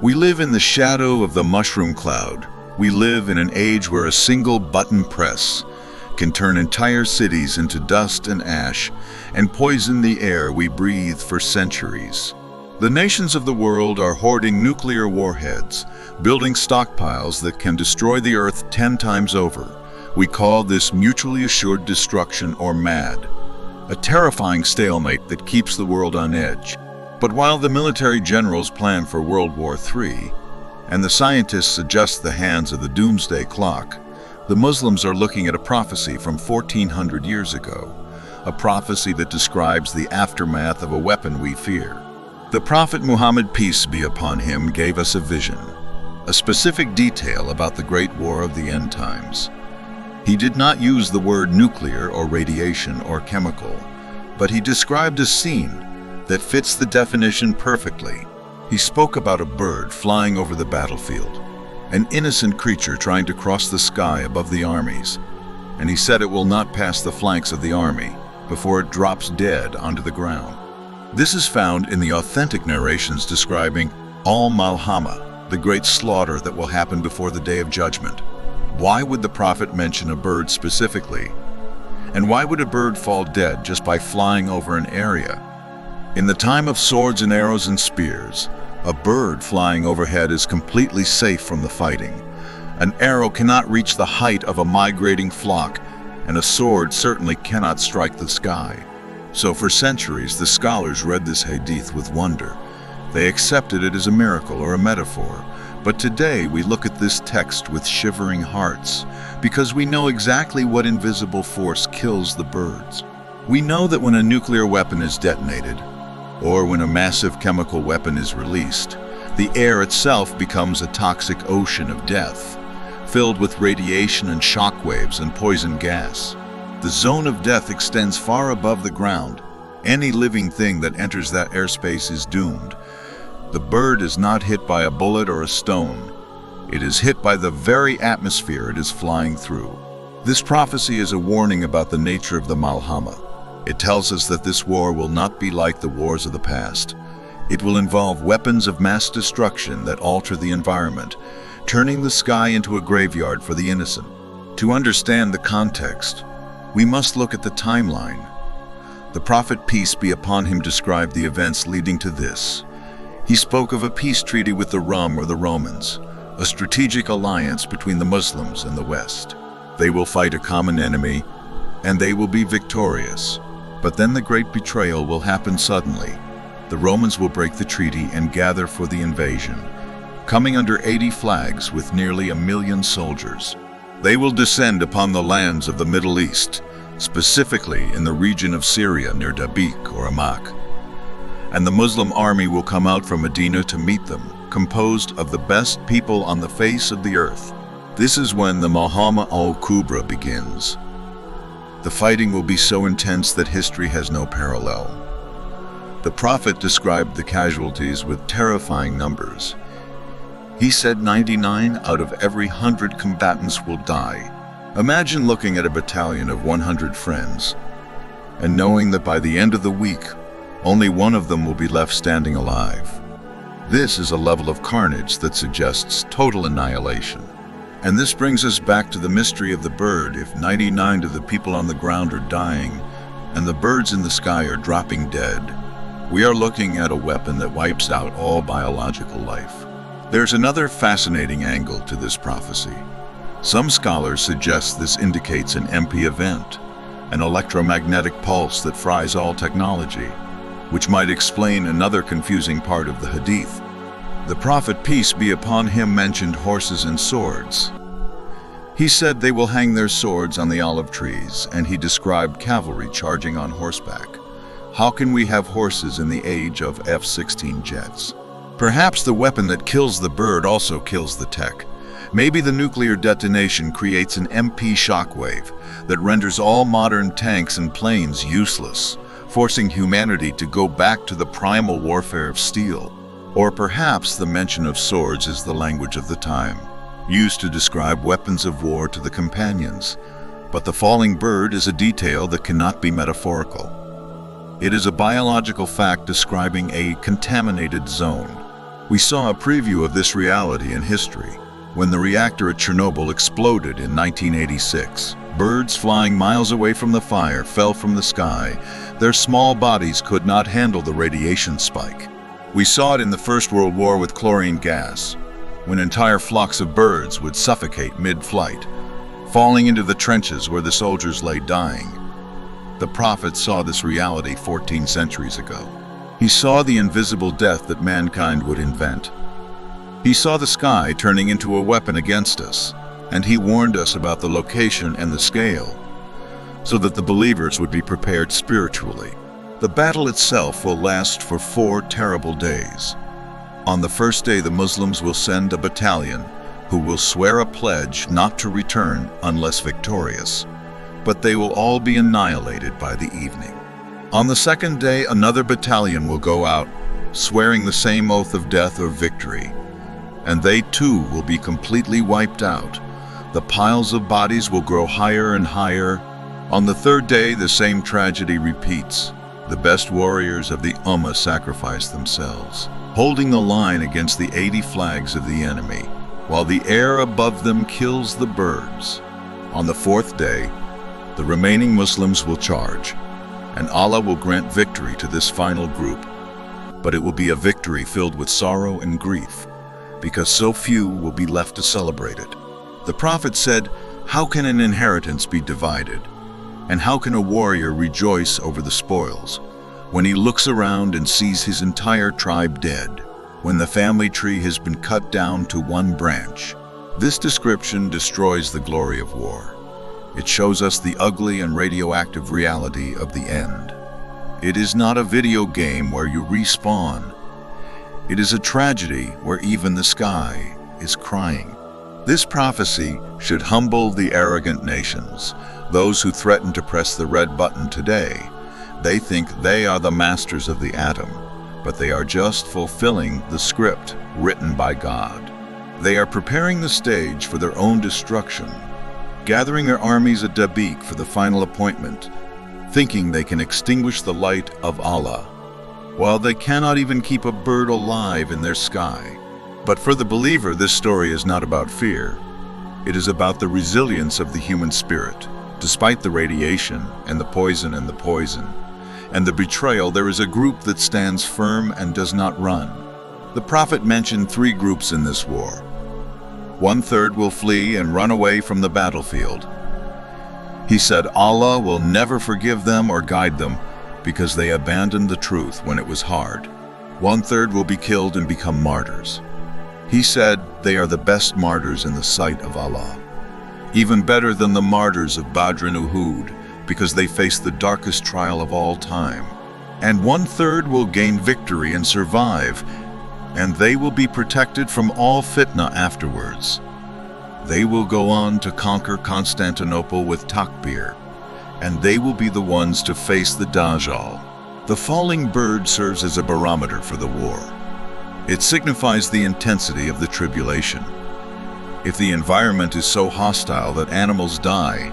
We live in the shadow of the mushroom cloud. We live in an age where a single button press can turn entire cities into dust and ash and poison the air we breathe for centuries. The nations of the world are hoarding nuclear warheads, building stockpiles that can destroy the Earth 10 times over. We call this mutually assured destruction, or MAD, a terrifying stalemate that keeps the world on edge. But while the military generals plan for World War III, and the scientists adjust the hands of the doomsday clock, the Muslims are looking at a prophecy from 1400 years ago, a prophecy that describes the aftermath of a weapon we fear. The Prophet Muhammad, peace be upon him, gave us a vision, a specific detail about the Great War of the end times. He did not use the word nuclear or radiation or chemical, but he described a scene that fits the definition perfectly. He spoke about a bird flying over the battlefield, an innocent creature trying to cross the sky above the armies, and he said it will not pass the flanks of the army before it drops dead onto the ground. This is found in the authentic narrations describing Al-Malhama, the great slaughter that will happen before the Day of Judgment. Why would the prophet mention a bird specifically? And why would a bird fall dead just by flying over an area? In the time of swords and arrows and spears, a bird flying overhead is completely safe from the fighting. An arrow cannot reach the height of a migrating flock, and a sword certainly cannot strike the sky. So for centuries, the scholars read this hadith with wonder. They accepted it as a miracle or a metaphor. But today we look at this text with shivering hearts, because we know exactly what invisible force kills the birds. We know that when a nuclear weapon is detonated, or when a massive chemical weapon is released, the air itself becomes a toxic ocean of death, filled with radiation and shock waves and poison gas. The zone of death extends far above the ground. Any living thing that enters that airspace is doomed. The bird is not hit by a bullet or a stone. It is hit by the very atmosphere it is flying through. This prophecy is a warning about the nature of the Malhama. It tells us that this war will not be like the wars of the past. It will involve weapons of mass destruction that alter the environment, turning the sky into a graveyard for the innocent. To understand the context, we must look at the timeline. The prophet, peace be upon him, described the events leading to this. He spoke of a peace treaty with the Rum or the Romans, a strategic alliance between the Muslims and the West. They will fight a common enemy, and they will be victorious. But then the great betrayal will happen suddenly. The Romans will break the treaty and gather for the invasion, coming under 80 flags with nearly 1 million soldiers. They will descend upon the lands of the Middle East, specifically in the region of Syria near Dabiq or Amak. And the Muslim army will come out from Medina to meet them, composed of the best people on the face of the earth. This is when the Malhama al-Kubra begins. The fighting will be so intense that history has no parallel. The prophet described the casualties with terrifying numbers. He said 99 out of every 100 combatants will die. Imagine looking at a battalion of 100 friends and knowing that by the end of the week, only one of them will be left standing alive. This is a level of carnage that suggests total annihilation. And this brings us back to the mystery of the bird. If 99 of the people on the ground are dying and the birds in the sky are dropping dead, we are looking at a weapon that wipes out all biological life. There's another fascinating angle to this prophecy. Some scholars suggest this indicates an MP event, an electromagnetic pulse that fries all technology, which might explain another confusing part of the hadith. The prophet, peace be upon him, mentioned horses and swords. He said they will hang their swords on the olive trees, and he described cavalry charging on horseback. How can we have horses in the age of F-16 jets? Perhaps the weapon that kills the bird also kills the tech. Maybe the nuclear detonation creates an MP shockwave that renders all modern tanks and planes useless, forcing humanity to go back to the primal warfare of steel. Or perhaps the mention of swords is the language of the time, used to describe weapons of war to the companions. But the falling bird is a detail that cannot be metaphorical. It is a biological fact describing a contaminated zone. We saw a preview of this reality in history when the reactor at Chernobyl exploded in 1986. Birds flying miles away from the fire fell from the sky. Their small bodies could not handle the radiation spike. We saw it in the First World War with chlorine gas, when entire flocks of birds would suffocate mid-flight, falling into the trenches where the soldiers lay dying. The prophet saw this reality 14 centuries ago. He saw the invisible death that mankind would invent. He saw the sky turning into a weapon against us, and he warned us about the location and the scale, so that the believers would be prepared spiritually. The battle itself will last for 4 terrible days. On the first day, the Muslims will send a battalion who will swear a pledge not to return unless victorious, but they will all be annihilated by the evening. On the second day, another battalion will go out, swearing the same oath of death or victory, and they too will be completely wiped out. The piles of bodies will grow higher and higher. On the third day, the same tragedy repeats. The best warriors of the Ummah sacrifice themselves, holding the line against the 80 flags of the enemy, while the air above them kills the birds. On the fourth day, the remaining Muslims will charge, and Allah will grant victory to this final group. But it will be a victory filled with sorrow and grief, because so few will be left to celebrate it. The Prophet said, "How can an inheritance be divided? And how can a warrior rejoice over the spoils when he looks around and sees his entire tribe dead, when the family tree has been cut down to one branch?" This description destroys the glory of war. It shows us the ugly and radioactive reality of the end. It is not a video game where you respawn. It is a tragedy where even the sky is crying. This prophecy should humble the arrogant nations, those who threaten to press the red button today. They think they are the masters of the atom, but they are just fulfilling the script written by God. They are preparing the stage for their own destruction, gathering their armies at Dabiq for the final appointment, thinking they can extinguish the light of Allah, while they cannot even keep a bird alive in their sky. But for the believer, this story is not about fear. It is about the resilience of the human spirit. Despite the radiation and the poison and the betrayal, there is a group that stands firm and does not run. The Prophet mentioned 3 groups in this war. 1/3 will flee and run away from the battlefield. He said Allah will never forgive them or guide them because they abandoned the truth when it was hard. 1/3 will be killed and become martyrs. He said they are the best martyrs in the sight of Allah, even better than the martyrs of Badr and Uhud, because they faced the darkest trial of all time. And 1/3 will gain victory and survive, and they will be protected from all fitna afterwards. They will go on to conquer Constantinople with takbir, and they will be the ones to face the Dajjal. The falling bird serves as a barometer for the war. It signifies the intensity of the tribulation. If the environment is so hostile that animals die,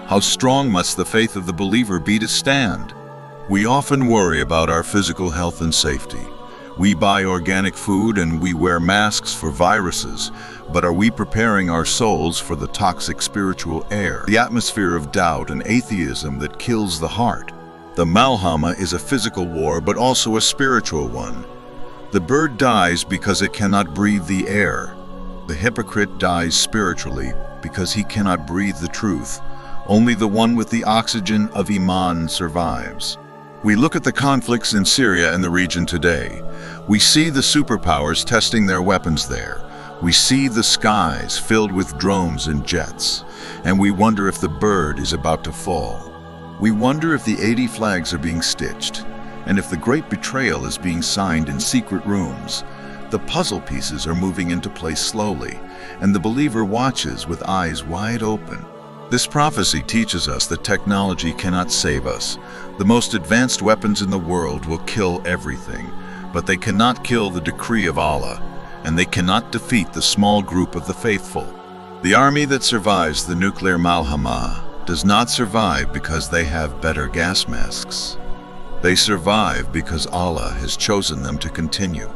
how strong must the faith of the believer be to stand? We often worry about our physical health and safety. We buy organic food and we wear masks for viruses, but are we preparing our souls for the toxic spiritual air, the atmosphere of doubt and atheism that kills the heart? The Malhama is a physical war, but also a spiritual one. The bird dies because it cannot breathe the air. The hypocrite dies spiritually because he cannot breathe the truth. Only the one with the oxygen of Iman survives. We look at the conflicts in Syria and the region today. We see the superpowers testing their weapons there. We see the skies filled with drones and jets, and we wonder if the bird is about to fall. We wonder if the 80 flags are being stitched, and if the great betrayal is being signed in secret rooms. The puzzle pieces are moving into place slowly, and the believer watches with eyes wide open. This prophecy teaches us that technology cannot save us. The most advanced weapons in the world will kill everything, but they cannot kill the decree of Allah, and they cannot defeat the small group of the faithful. The army that survives the nuclear Malhama does not survive because they have better gas masks. They survive because Allah has chosen them to continue.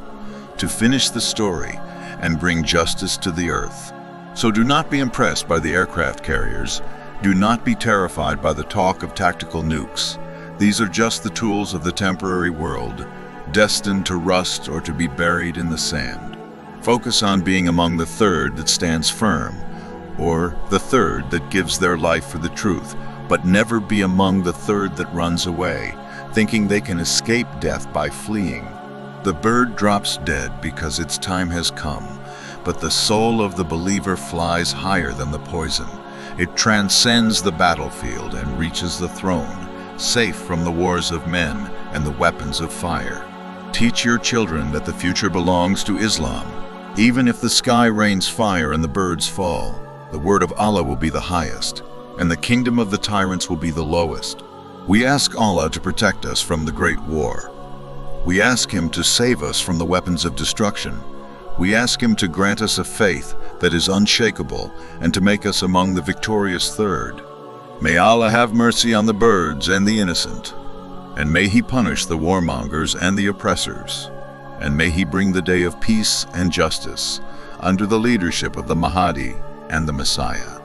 to finish the story and bring justice to the earth. So do not be impressed by the aircraft carriers. Do not be terrified by the talk of tactical nukes. These are just the tools of the temporary world, destined to rust or to be buried in the sand. Focus on being among the third that stands firm, or the third that gives their life for the truth, but never be among the third that runs away, thinking they can escape death by fleeing. The bird drops dead because its time has come, but the soul of the believer flies higher than the poison. It transcends the battlefield and reaches the throne, safe from the wars of men and the weapons of fire. Teach your children that the future belongs to Islam. Even if the sky rains fire and the birds fall, the word of Allah will be the highest, and the kingdom of the tyrants will be the lowest. We ask Allah to protect us from the great war. We ask Him to save us from the weapons of destruction. We ask Him to grant us a faith that is unshakable and to make us among the victorious third. May Allah have mercy on the birds and the innocent, and may He punish the warmongers and the oppressors, and may He bring the day of peace and justice under the leadership of the Mahdi and the Messiah.